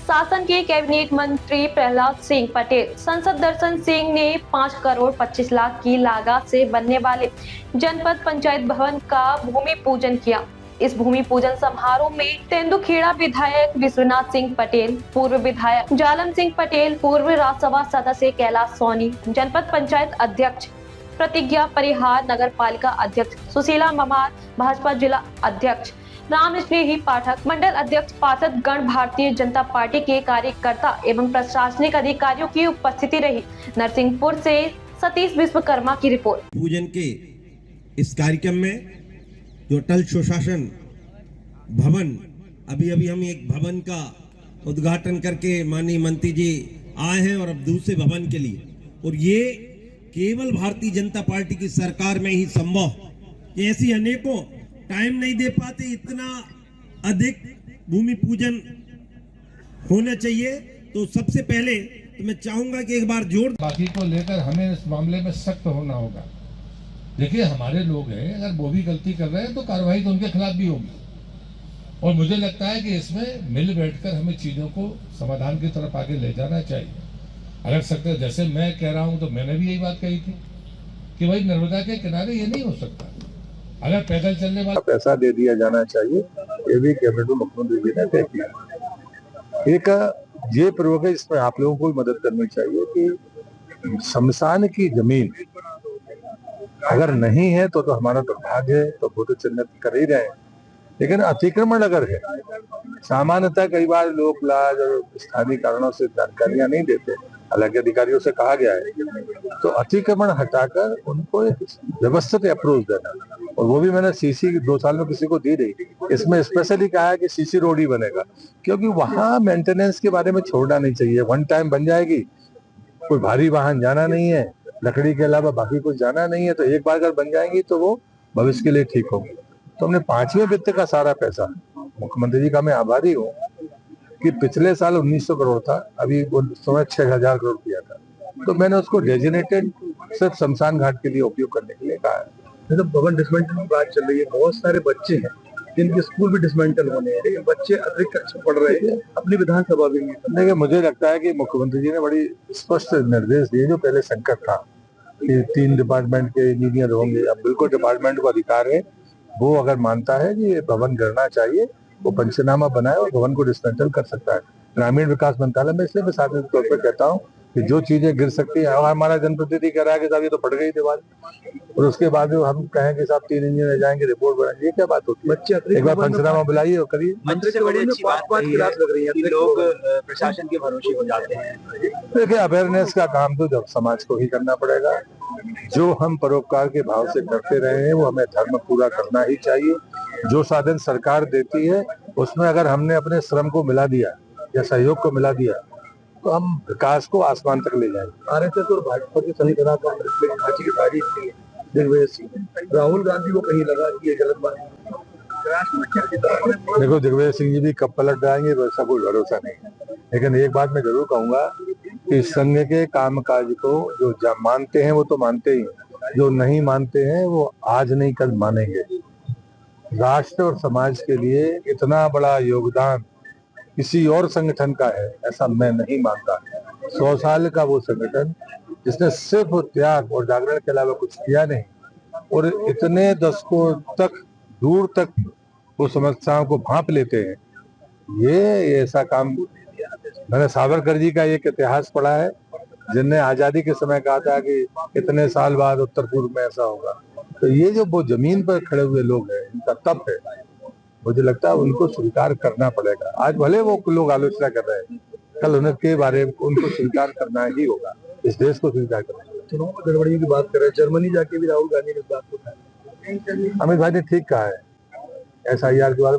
शासन के कैबिनेट मंत्री प्रहलाद सिंह पटेल संसद दर्शन सिंह ने 5 करोड़ 25 लाख की लागत से बनने वाले जनपद पंचायत भवन का भूमि पूजन किया। इस भूमि पूजन समारोह में तेंदुखेड़ा विधायक विश्वनाथ सिंह पटेल, पूर्व विधायक जालम सिंह पटेल, पूर्व राज्यसभा सदस्य कैलाश सोनी, जनपद पंचायत अध्यक्ष प्रतिज्ञा परिहार, नगर पालिका अध्यक्ष सुशीला ममार, भाजपा जिला अध्यक्ष राम स्नेही पाठक, मंडल अध्यक्ष पार्षद गण, भारतीय जनता पार्टी के कार्यकर्ता एवं प्रशासनिक अधिकारियों की उपस्थिति रही। नरसिंहपुर से सतीश विश्वकर्मा की रिपोर्ट। पूजन के इस कार्यक्रम में जो अटल सुशासन भवन, अभी हम एक भवन का उद्घाटन करके माननीय मंत्री जी आए हैं और अब दूसरे भवन के लिए, और ये केवल भारतीय जनता पार्टी की सरकार में ही संभव। ऐसी अनेकों टाइम नहीं दे पाते, इतना अधिक भूमि पूजन होना चाहिए। तो सबसे पहले तो मैं चाहूंगा कि एक बार जोर बाकी को लेकर हमें इस मामले में सख्त होना होगा। देखिए, हमारे लोग हैं, अगर वो भी गलती कर रहे हैं तो कार्रवाई तो उनके खिलाफ भी होगी, और मुझे लगता है कि इसमें मिल बैठकर हमें चीजों को समाधान की तरफ आगे ले जाना चाहिए। अगर सकते, जैसे मैं कह रहा हूं तो मैंने भी यही बात कही थी कि भाई नर्मदा के किनारे ये नहीं हो सकता, अगर पैदल चलने वाला पैसा दे दिया जाना चाहिए। ये भी कैबिनेट में मुख्यमंत्री जी ने तय किया। एक ये प्रयोग है, इसमें आप लोगों को भी मदद करनी चाहिए कि शमशान की जमीन अगर नहीं है तो हमारा दुर्भाग्य है, तो वो तो चिन्हित कर ही रहे हैं। लेकिन अतिक्रमण अगर है, सामान्यतः कई बार लोग लाज और स्थानीय कारणों से जानकारियां नहीं देते, हालांकि अधिकारियों से कहा गया है, तो अतिक्रमण हटाकर उनको एक व्यवस्थित अप्रोच देना। और वो भी मैंने सीसी 2 साल में किसी को दी नहीं, इसमें स्पेशली कहा है कि सीसी रोड ही बनेगा, क्योंकि वहां मेंटेनेंस के बारे में छोड़ना नहीं चाहिए। वन टाइम बन जाएगी, कोई भारी वाहन जाना नहीं है, लकड़ी के अलावा बाकी कुछ जाना नहीं है, तो एक बार अगर बन जाएंगी तो वो भविष्य के लिए ठीक होगी। तो हमने 5वें वित्त का सारा पैसा, मुख्यमंत्री जी का मैं आभारी हूँ कि पिछले साल 1900 करोड़ था, अभी वो समय 6000 करोड़ किया था, तो मैंने उसको डेजिनेटेड सिर्फ शमशान घाट के लिए उपयोग करने के लिए कहा है। तो भवन डिसमेंटल की बात चल रही है, बहुत सारे बच्चे हैं जिनके स्कूल भी डिसमेंटल होने हैं, लेकिन बच्चे अतिरिक्त कक्षा पढ़ रहे हैं, अपनी विधानसभा भी नहीं। देखिए, मुझे लगता है कि मुख्यमंत्री जी ने बड़ी स्पष्ट निर्देश दिए। जो पहले संकट था कि 3 डिपार्टमेंट के इंजीनियर होंगे, अब बिल्कुल डिपार्टमेंट को अधिकार है, वो अगर मानता है कि ये भवन गिरना चाहिए, वो पंचनामा बनाए और भवन को डिसमेंटल कर सकता है। ग्रामीण विकास मंत्रालय में, इसलिए मैं सार्वजनिक तौर पर कहता हूँ कि जो चीजें गिर सकती है, हमारा जनप्रतिनिधि कह रहा है कि साहब ये तो फट गई दीवार, और उसके बाद हम कहें कि साहब 3 इंजीनियर जाएंगे, रिपोर्ट बनाएंगे, ये क्या बात होती है? बच्चे एक बार पंचनामा बुलाइए और करिए। मंत्री से बड़ी अच्छी बात लग रही है कि लोग प्रशासन के भरोसे हो जाते हैं। देखिए, अवेयरनेस का काम तो जब समाज को ही करना पड़ेगा। जो हम परोपकार के भाव से करते रहे हैं, वो हमें धर्म पूरा करना ही चाहिए। जो साधन सरकार देती है, उसमें अगर हमने अपने श्रम को मिला दिया या सहयोग को मिला दिया, तो हम विकास को आसमान तक ले जाएंगे। आरएसएस और भाजपा की सभी तरह कांग्रेस में ढांचे की तारीफ की दिग्विजय सिंह, राहुल गांधी को कहीं लगा कि ये गलत बात है। देखो, दिग्विजय सिंह जी भी कब पलट जाएंगे वैसा कोई भरोसा नहीं है, लेकिन एक बात मैं जरूर कहूंगा कि संघ के कामकाज को जो मानते हैं वो तो मानते ही, जो नहीं मानते हैं वो आज नहीं कल मानेंगे। राष्ट्र और समाज के लिए इतना बड़ा योगदान किसी और संगठन का है ऐसा मैं नहीं मानता। 100 साल का वो संगठन जिसने सिर्फ त्याग और जागरण के अलावा कुछ किया नहीं, और इतने दशकों तक दूर तक वो समस्याओं को भांप लेते हैं, ये ऐसा काम। मैंने सावरकर जी का एक इतिहास पढ़ा है, जिनने आजादी के समय कहा था कि इतने साल बाद उत्तर पूर्व में ऐसा होगा। तो ये जो वो जमीन पर खड़े हुए लोग हैं, इनका तप है, मुझे लगता है उनको स्वीकार करना पड़ेगा। आज भले वो लोग आलोचना कर रहे हैं, कल उनके बारे में उनको स्वीकार करना ही होगा, इस देश को स्वीकार करना होगा। चुनाव में गड़बड़ियों की बात कर रहे हैं, जर्मनी जाके भी राहुल गांधी ने इस बात को कहा। अमित भाई ने ठीक कहा है, SIR के बारे में